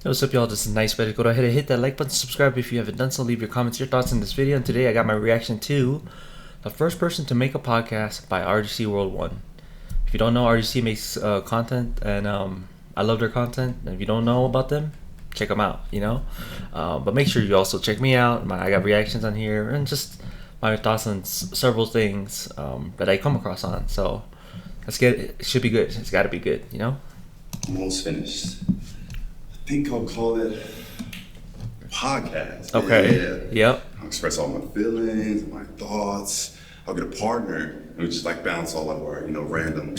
What's up, y'all? This is Nice Better. Go ahead and hit that like button, subscribe if you haven't done so, leave your comments, your thoughts in this video. And today I got my reaction to the first person to make a podcast by RGC World 1. If you don't know, RGC makes content, and I love their content. And if you don't know about them, check them out, but make sure you also check me out. I got reactions on here and just my thoughts on several things that I come across on. So let's get it. It should be good. It's got to be good, Almost finished. I think I'll call it a podcast. Okay. Yeah. Yep. I'll express all my feelings, my thoughts. I'll get a partner, and we just bounce all of our, random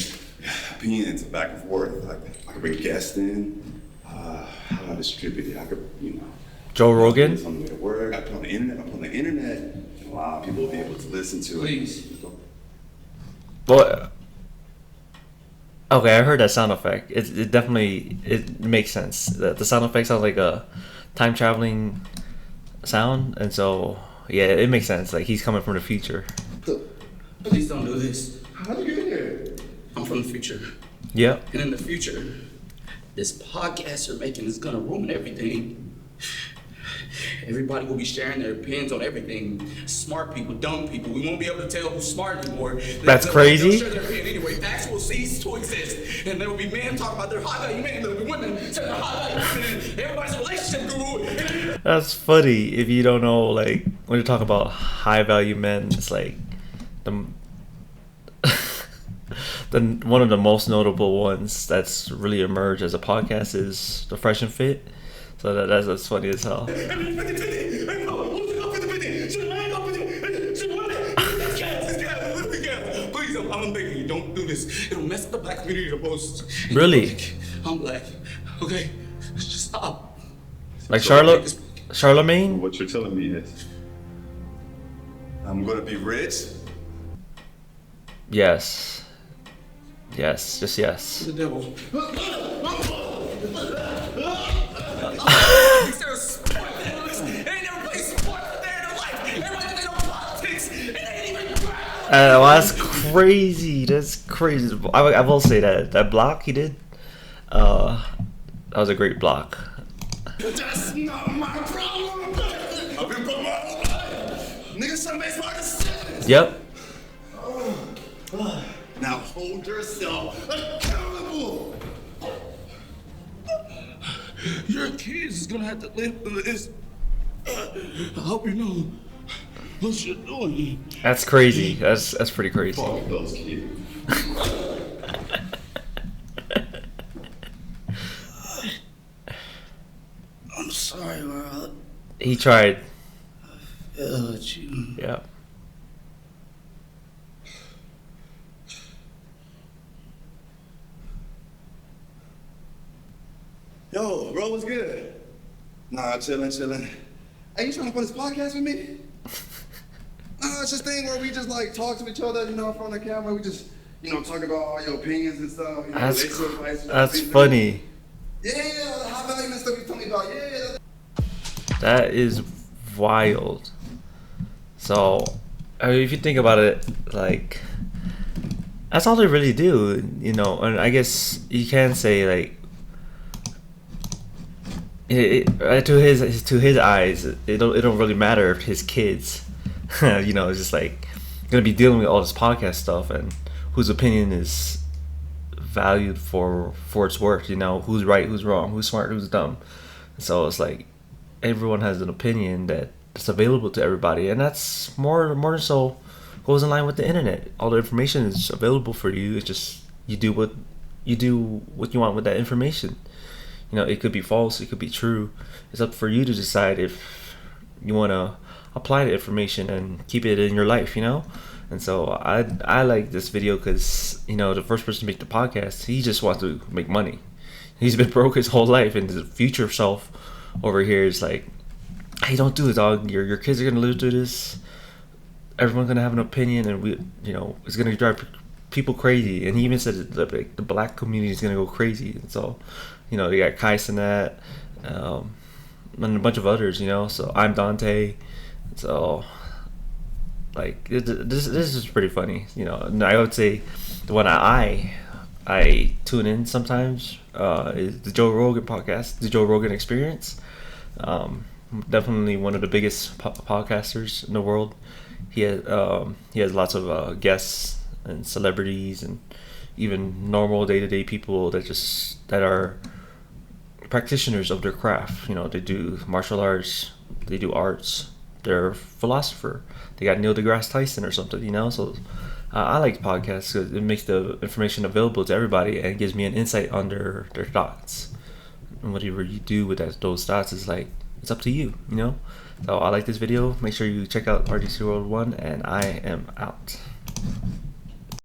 opinions back and forth. I could bring guests in. How do I distribute it? I could, Joe Rogan. It's on the way to work. I put it on the internet. And a lot of people will be able to listen to Please. it. Well, okay, I heard that sound effect. It definitely makes sense. The sound effect sounds like a time traveling sound, and so yeah, it makes sense. Like he's coming from the future. Please don't do this. How'd you get here? I'm from the future. Yep. And in the future, this podcast you're making is gonna ruin everything. Everybody will be sharing their opinions on everything. Smart people, dumb people. We won't be able to tell who's smart anymore. That's crazy. They'll share their opinion anyway. Facts will cease to exist. And there will be men talking about their high value men. There will be women saying their high value women. And everybody's a relationship guru. That's funny. If you don't know, like when you talk about high value men, it's like the one of the most notable ones that's really emerged as a podcast is the Fresh and Fit. So that's funny as hell. Please, I'm begging you, don't do this. It'll mess up the black community the most. Really? I'm black. Okay, just stop. Like Charlemagne? What you're telling me is, I'm gonna be rich. Yes. Yes. Just yes. The devil. Well, that's crazy. That's crazy. I will say that block he did. That was a great block. That's not my problem. I've been put my whole life. Nigga, somebody's my decisions. Yep. Now hold yourself accountable. Your kids is gonna have to live through this. I hope you know what you're doing. That's crazy. That's pretty crazy. Fuck those kids. I'm sorry, world. He tried. I failed you. Yeah. Yo, bro, what's good? Nah, chillin'. Hey, you trying to put this podcast with me? Nah, it's just a thing where we just talk to each other, in front of the camera. We just, talk about all your opinions and stuff. That's funny. Yeah, how value and stuff you told me about. Yeah. That is wild. So, if you think about it, that's all they really do, And I guess you can say to his eyes, it don't really matter if his kids, it's just gonna be dealing with all this podcast stuff and whose opinion is valued for its worth. Who's right, who's wrong, who's smart, who's dumb. So it's everyone has an opinion that's available to everybody, and that's more than so goes in line with the internet. All the information is available for you. It's just you do what you want with that information. It could be false, it could be true. It's up for you to decide if you want to apply the information and keep it in your life, And so I like this video because, the first person to make the podcast, he just wants to make money. He's been broke his whole life, and the future self over here is hey, don't do it, dog. Your kids are going to live through this. Everyone's going to have an opinion, and it's going to drive people crazy. And he even said that the black community is going to go crazy. And so, they got Kai Cenat, and a bunch of others, So I'm Dante. So, this is pretty funny, And I would say the one I I tune in sometimes is the Joe Rogan podcast, the Joe Rogan Experience. Definitely one of the biggest podcasters in the world. He has lots of guests and celebrities and even normal day to day people that are practitioners of their craft. You know, they do martial arts, they do arts, they're a philosopher. They got Neil deGrasse Tyson or something. You know, so I like podcasts because it makes the information available to everybody and gives me an insight on their thoughts. And whatever you do with those thoughts is like, it's up to you, you know? So I like this video. Make sure you check out RDC World 1, and I am out.